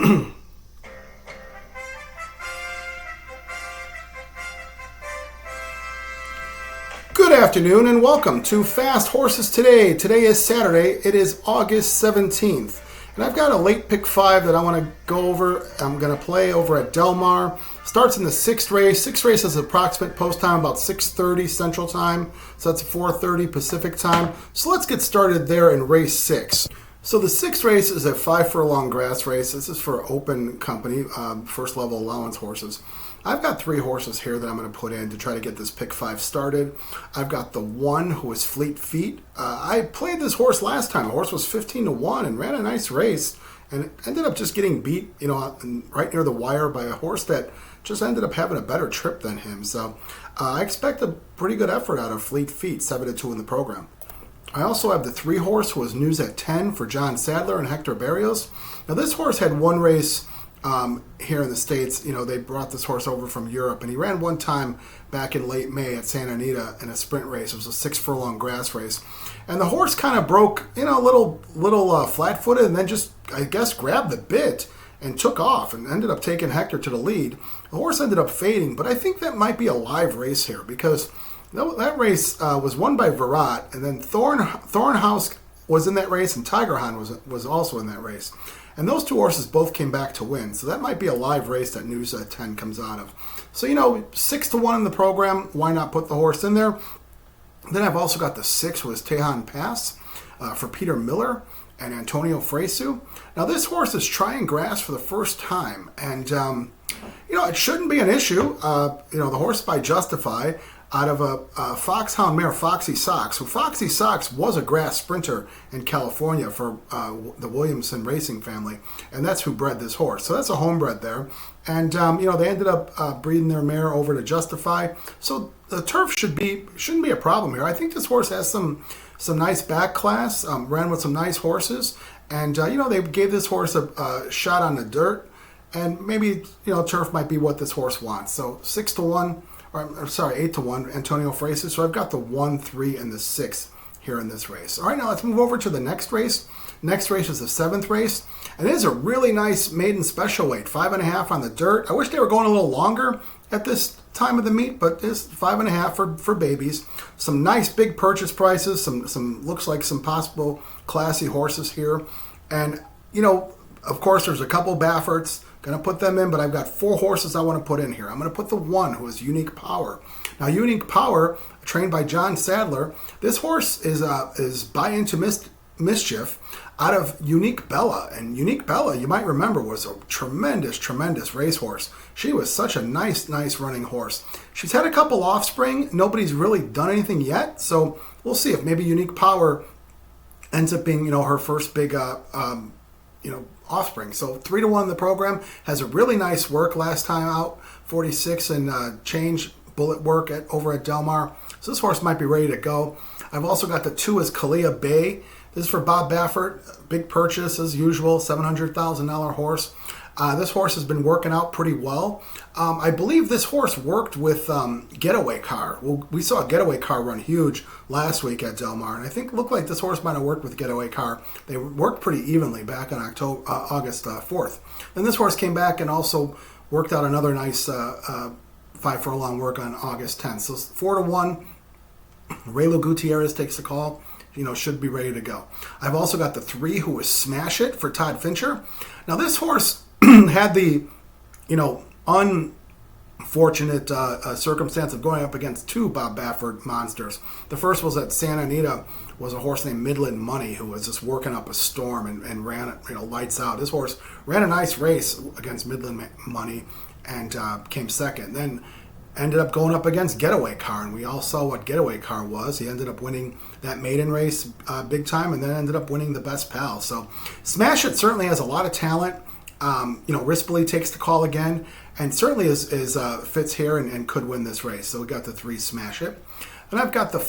Good afternoon and welcome to Fast Horses Today. Today is Saturday. It is August 17th. And I've got a late pick 5 that I want to go over. I'm going to play over at Del Mar. Starts in the 6th race. 6th race is approximate post time about 6:30 Central Time. So that's 4:30 Pacific Time. So let's get started there in race 6. So the 6th race is a 5 furlong grass race. This is for open company, first level allowance horses. I've got 3 horses here that I'm going to put in to try to get this pick 5 started. I've got the 1 who is Fleet Feet. I played this horse last time. The horse was 15-1 and ran a nice race and ended up just getting beat, right near the wire by a horse that just ended up having a better trip than him. So I expect a pretty good effort out of Fleet Feet, 7-2 in the program. I also have the 3 horse who was News at 10 for John Sadler and Hector Barrios. Now this horse had one race here in the States. They brought this horse over from Europe, and he ran one time back in late May at Santa Anita in a sprint race. It was a 6 furlong grass race. And the horse kind of broke, a little flat-footed, and then just, I guess, grabbed the bit and took off and ended up taking Hector to the lead. The horse ended up fading, but I think that might be a live race here because that race was won by Virat, and then Thornhouse was in that race, and Tigerhan was also in that race. And those 2 horses both came back to win. So that might be a live race that News at 10 comes out of. So, 6-1 in the program. Why not put the horse in there? Then I've also got the 6, who is Tejan Pass for Peter Miller and Antonio Fresu. Now, this horse is trying grass for the first time. And, it shouldn't be an issue. The horse by Justify out of a foxhound mare, Foxy Sox. So Foxy Sox was a grass sprinter in California for the Williamson racing family, and that's who bred this horse. So that's a homebred there. And, they ended up breeding their mare over to Justify. So the turf shouldn't be a problem here. I think this horse has some nice back class, ran with some nice horses, and, they gave this horse a shot on the dirt, and maybe, turf might be what this horse wants. So 8-1, Antonio Fresu. So I've got the 1, 3, and the 6 here in this race. All right, now let's move over to the next race. Next race is the 7th race. And it is a really nice maiden special weight, 5.5 on the dirt. I wish they were going a little longer at this time of the meet, but it's 5.5 for babies. Some nice big purchase prices, some looks like some possible classy horses here. And, of course, there's a couple Bafferts. Going to put them in, but I've got 4 horses I want to put in here. I'm going to put the 1 who is Unique Power. Now, Unique Power, trained by John Sadler, this horse is Buy Into Mischief out of Unique Bella. And Unique Bella, you might remember, was a tremendous racehorse. She was such a nice running horse. She's had a couple offspring. Nobody's really done anything yet, so we'll see if maybe Unique Power ends up being, her first big, offspring. So 3-1 in the program. Has a really nice work last time out, 46 and change bullet work over at Del Mar. So this horse might be ready to go. I've also got the 2 as Kalia Bay. This is for Bob Baffert. Big purchase as usual, $700,000 horse. This horse has been working out pretty well. I believe this horse worked with Getaway Car. Well, we saw Getaway Car run huge last week at Del Mar, and I think it looked like this horse might have worked with Getaway Car. They worked pretty evenly back on August 4th. Then this horse came back and also worked out another nice 5 furlong work on August 10th. So 4-1. Raylo Gutierrez takes the call. Should be ready to go. I've also got the 3 who is Smash It for Todd Fincher. Now this horse had the, unfortunate circumstance of going up against 2 Bob Baffert monsters. The first was at Santa Anita, was a horse named Midland Money who was just working up a storm and ran it, lights out. This horse ran a nice race against Midland Money and came second. Then ended up going up against Getaway Car, and we all saw what Getaway Car was. He ended up winning that maiden race big time, and then ended up winning the Best Pal. So Smash It certainly has a lot of talent. Rispoli takes the call again, and certainly is fits here and could win this race. So we got the 3 Smash It, and I've got the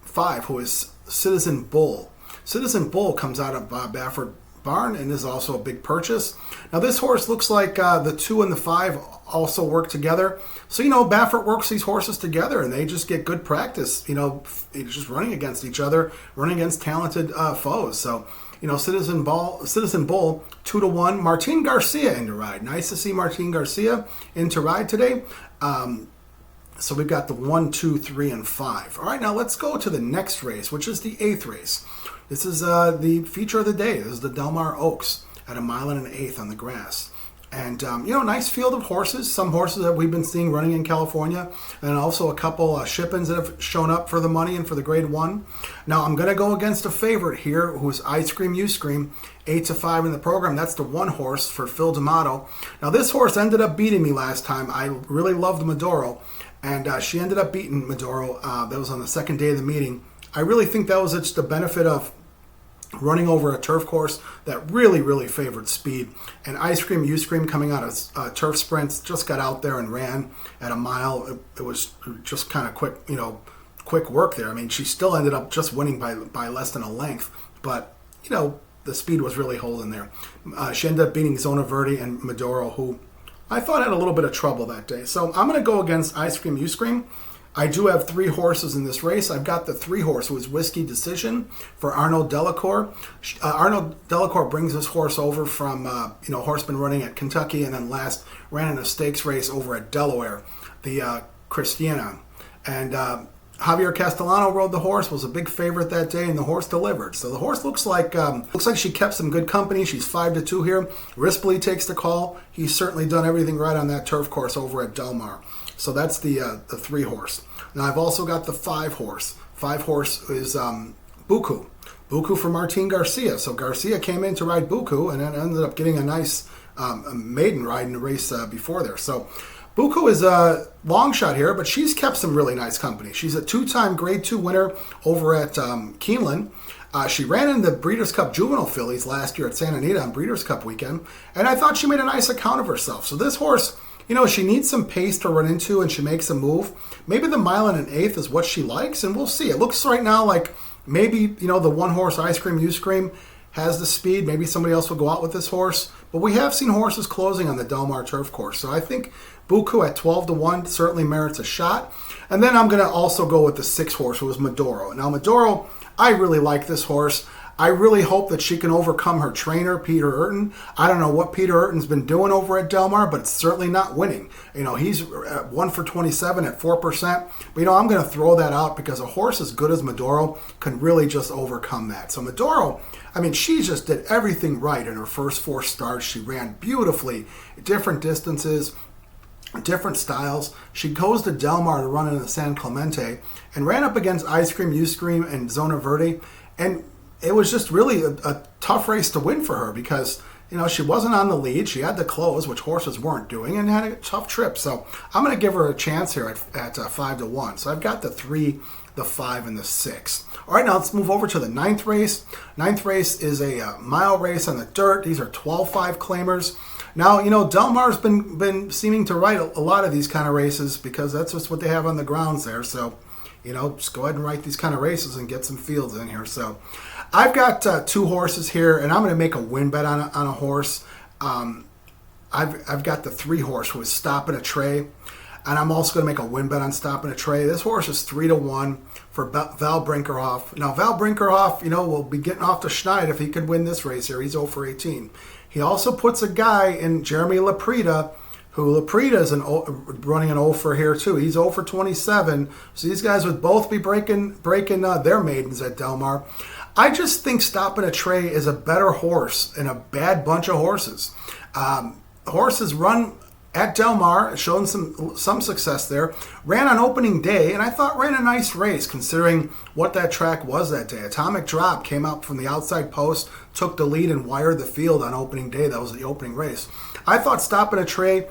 5 who is Citizen Bull. Citizen Bull comes out of Baffert Barn and is also a big purchase. Now this horse looks like the 2 and the 5 also work together. So, Baffert works these horses together and they just get good practice, just running against each other, running against talented foes. So Citizen Bull 2-1. Martin Garcia into ride. Nice to see Martin Garcia into ride today. So we've got the 1, 2, 3, and 5. All right, now let's go to the next race, which is the 8th race. This is the feature of the day. This is the Del Mar Oaks at 1 1/8 on the grass. And, nice field of horses. Some horses that we've been seeing running in California. And also a couple ship-ins that have shown up for the money and for the grade 1. Now, I'm going to go against a favorite here, who's I Scream, You Scream, 8-5 in the program. That's the 1 horse for Phil D'Amato. Now, this horse ended up beating me last time. I really loved Maduro. And she ended up beating Maduro. That was on the second day of the meeting. I really think that was just the benefit of running over a turf course that really, really favored speed. And I Scream, You Scream coming out of turf sprints just got out there and ran at a mile. It was just kind of quick work there. I mean, she still ended up just winning by less than a length. But, the speed was really holding there. She ended up beating Zona Verde and Maduro, who I thought had a little bit of trouble that day. So I'm going to go against I Scream, You Scream. I do have 3 horses in this race. I've got the 3 horse, who is Whiskey Decision for Arnaud Delacour. Arnaud Delacour brings this horse over from, horseman running at Kentucky, and then last ran in a stakes race over at Delaware, the Christiana. And Javier Castellano rode the horse, was a big favorite that day, and the horse delivered. So the horse looks like she kept some good company. She's 5-2 here. Rispoli takes the call. He's certainly done everything right on that turf course over at Del Mar. So that's the 3 horse. Now I've also got the 5 horse. 5 horse is Buku. Buku for Martin Garcia. So Garcia came in to ride Buku and then ended up getting a nice maiden ride in the race before there. So Buku is a long shot here, but she's kept some really nice company. She's a 2-time Grade 2 winner over at Keeneland. She ran in the Breeders' Cup Juvenile Fillies last year at Santa Anita on Breeders' Cup weekend, and I thought she made a nice account of herself. So this horse, she needs some pace to run into, and she makes a move. Maybe the 1 1/8 is what she likes, and we'll see. It looks right now like maybe, the 1 horse, I Scream, You Scream, has the speed. Maybe somebody else will go out with this horse. But we have seen horses closing on the Del Mar turf course. So I think Buku at 12-1 certainly merits a shot. And then I'm going to also go with the 6 horse, who is Maduro. Now, Maduro, I really like this horse. I really hope that she can overcome her trainer, Peter Urton. I don't know what Peter Urton's been doing over at Del Mar, but it's certainly not winning. He's 1 for 27 at 4%. But, I'm going to throw that out because a horse as good as Maduro can really just overcome that. So Maduro, she just did everything right in her first 4 starts. She ran beautifully, different distances, different styles. She goes to Del Mar to run in the San Clemente and ran up against I Scream, You Scream, and Zona Verde. And it was just really a tough race to win for her because, she wasn't on the lead. She had to close, which horses weren't doing, and had a tough trip. So I'm going to give her a chance here at 5-1. So I've got the 3, the 5, and the 6. All right, now let's move over to the 9th race. 9th race is a mile race on the dirt. These are 12-5 claimers. Now, Del Mar's been seeming to ride a lot of these kind of races because that's just what they have on the grounds there. So, just go ahead and write these kind of races and get some fields in here. So I've got 2 horses here, and I'm going to make a win bet on a horse. I've got the 3 horse, who is Stoppin' a Tray, and I'm also going to make a win bet on Stoppin' a Tray. This horse is 3-1 for Val Brinkerhoff. Now, Val Brinkerhoff, will be getting off to Schneid if he could win this race here. He's 0 for 18. He also puts a guy in Jeremy Laprida, who Laprida is running an 0 for here too. He's 0 for 27. So these guys would both be breaking their maidens at Del Mar. I just think Stoppin' a Tray is a better horse in a bad bunch of horses. Horses run at Del Mar, shown some success there. Ran on opening day, and I thought ran a nice race considering what that track was that day. Atomic Drop came out from the outside post, took the lead, and wired the field on opening day. That was the opening race. I thought Stoppin' a Tray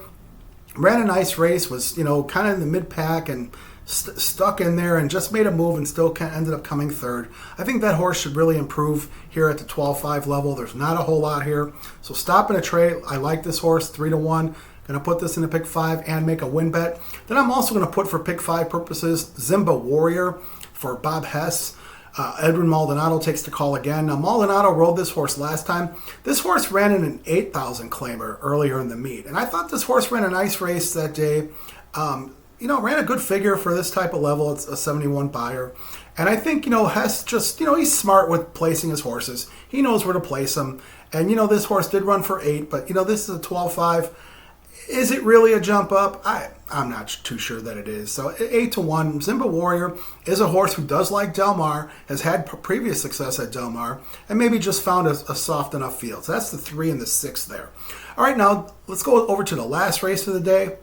ran a nice race, was kind of in the mid-pack and stuck in there and just made a move and still ended up coming 3rd. I think that horse should really improve here at the 12-5 level. There's not a whole lot here. So Stoppin' a Tray, I like this horse, 3-1. Going to put this in a pick 5 and make a win bet. Then I'm also going to put for pick 5 purposes Zimba Warrior for Bob Hess. Edwin Maldonado takes the call again. Now, Maldonado rode this horse last time. This horse ran in an 8,000 claimer earlier in the meet. And I thought this horse ran a nice race that day. Ran a good figure for this type of level. It's a 71 buyer. And I think, Hess just, he's smart with placing his horses. He knows where to place them. And, this horse did run for 8, but, this is a 12-5. Is it really a jump up? I'm not too sure that it is. So 8-1, Zimba Warrior is a horse who does like Del Mar, has had previous success at Del Mar, and maybe just found a soft enough field. So that's the 3 and the 6 there. All right, now let's go over to the last race of the day.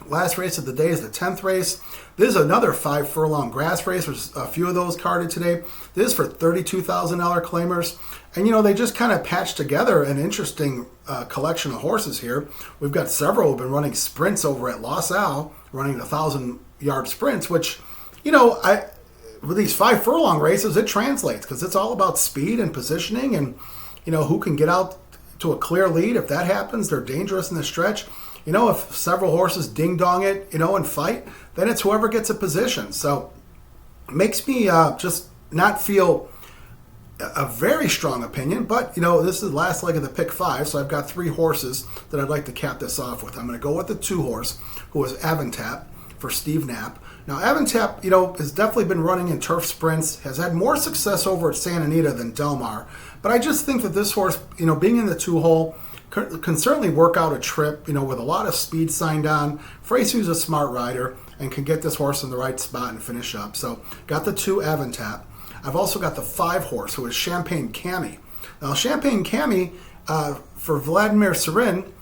Last race of the day is the 10th race. This is another 5 furlong grass race. There's a few of those carded today. This is for $32,000 claimers. And, they just kind of patched together an interesting collection of horses here. We've got several who have been running sprints over at Los Al, running the 1,000-yard sprints, which, with these 5 furlong races, it translates because it's all about speed and positioning and, who can get out to a clear lead. If that happens, they're dangerous in the stretch. If several horses ding-dong it, and fight, then it's whoever gets a position. So it makes me just not feel a very strong opinion, but, this is the last leg of the pick 5, so I've got 3 horses that I'd like to cap this off with. I'm going to go with the 2 horse, who is Avantap for Steve Knapp. Now, Avantap, has definitely been running in turf sprints, has had more success over at Santa Anita than Del Mar, but I just think that this horse, being in the 2-hole, can certainly work out a trip, with a lot of speed signed on. Freysu's a smart rider and can get this horse in the right spot and finish up. So, got the 2 Avantap. I've also got the 5 horse, who is Champagne Cami. Now, Champagne Cami, for Vladimir Serin,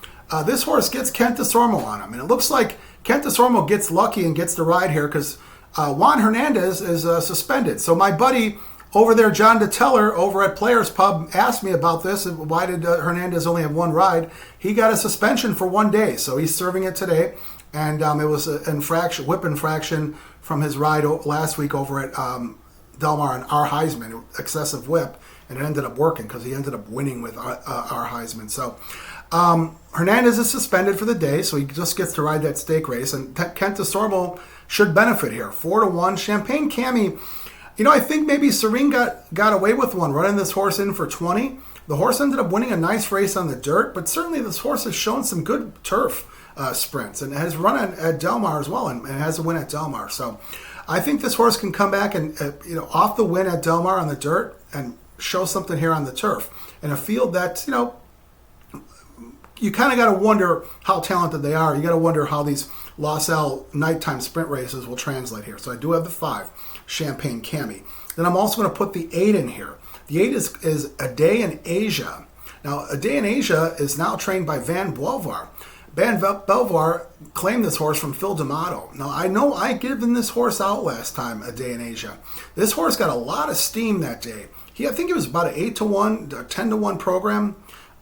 this horse gets Kent Desormeaux on him. And it looks like Kent Desormeaux gets lucky and gets the ride here because Juan Hernandez is suspended. So my buddy over there, John DeTeller, over at Players Pub, asked me about this. Why did Hernandez only have 1 ride? He got a suspension for 1 day, so he's serving it today. And it was an whip infraction from his ride last week over at Del Mar and R. Heisman, excessive whip, and it ended up working because he ended up winning with R. Heisman. So Hernandez is suspended for the day, so he just gets to ride that stake race. And Kent Desormeaux should benefit here. 4-1. Champagne Cami, I think maybe Serene got away with one, running this horse in for 20. The horse ended up winning a nice race on the dirt, but certainly this horse has shown some good turf sprints and has run at Del Mar as well and has a win at Del Mar. So I think this horse can come back and, off the win at Del Mar on the dirt and show something here on the turf. In a field that, you kind of got to wonder how talented they are. You got to wonder how these Los Al nighttime sprint races will translate here. So I do have the 5, Champagne Cami. Then I'm also going to put the 8 in here. The 8 is A Day in Asia. Now, A Day in Asia is now trained by Van Belvoir. Van Belvoir claimed this horse from Phil D'Amato. Now, I know I given this horse out last time, A Day in Asia. This horse got a lot of steam that day. I think it was about an 8-1, 10-1 program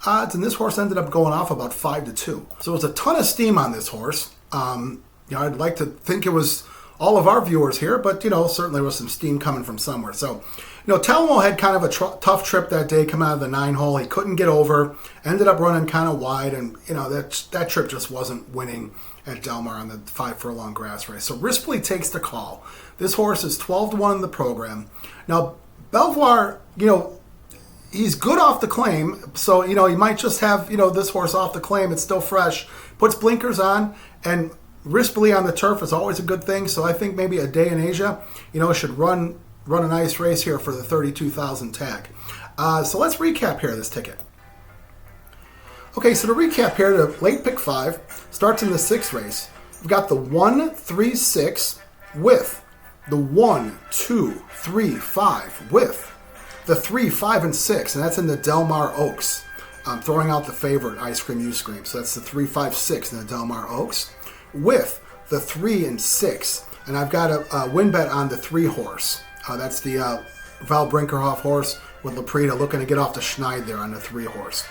odds, and this horse ended up going off about 5-2. So it was a ton of steam on this horse. I'd like to think it was all of our viewers here, but, certainly was some steam coming from somewhere. So, Talamo had kind of a tough trip that day coming out of the 9-hole. He couldn't get over, ended up running kind of wide, and, that trip just wasn't winning at Del Mar on the 5 furlong grass race. So Rispoli takes the call. This horse is 12-1 in the program. Now, Belvoir, he's good off the claim, so, he might just have, this horse off the claim. It's still fresh. Puts blinkers on, and Rispoli on the turf is always a good thing, so I think maybe A Day in Asia, should run a nice race here for the 32,000 tag. So let's recap here this ticket. Okay, so to recap here, the late pick 5 starts in the 6th race. We've got the 1, 3, 6 with the 1, 2, 3, 5 with the 3, 5, and 6, and that's in the Del Mar Oaks. I'm throwing out the favorite, Ice Cream You Scream. So that's the 3, 5, 6 in the Del Mar Oaks with the 3 and 6. And I've got a win bet on the 3 horse. That's the Val Brinkerhoff horse with Laprida looking to get off the Schneid there on the 3 horse.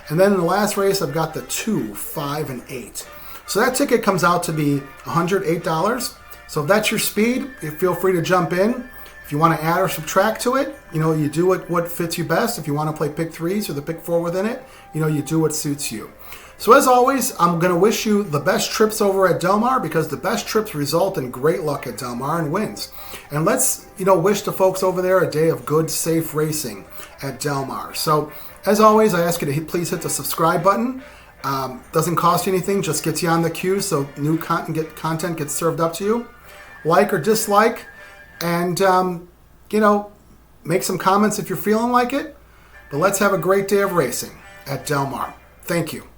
And then in the last race, I've got the 2, 5, and 8. So that ticket comes out to be $108. So if that's your speed, you feel free to jump in. If you want to add or subtract to it, you do what fits you best. If you want to play pick 3s or the pick 4 within it, you do what suits you. So as always, I'm going to wish you the best trips over at Del Mar because the best trips result in great luck at Del Mar and wins. And let's, wish the folks over there a day of good, safe racing at Del Mar. So as always, I ask you to please hit the subscribe button. Doesn't cost you anything, just gets you on the queue so new content gets served up to you. Like or dislike. And, make some comments if you're feeling like it. But let's have a great day of racing at Del Mar. Thank you.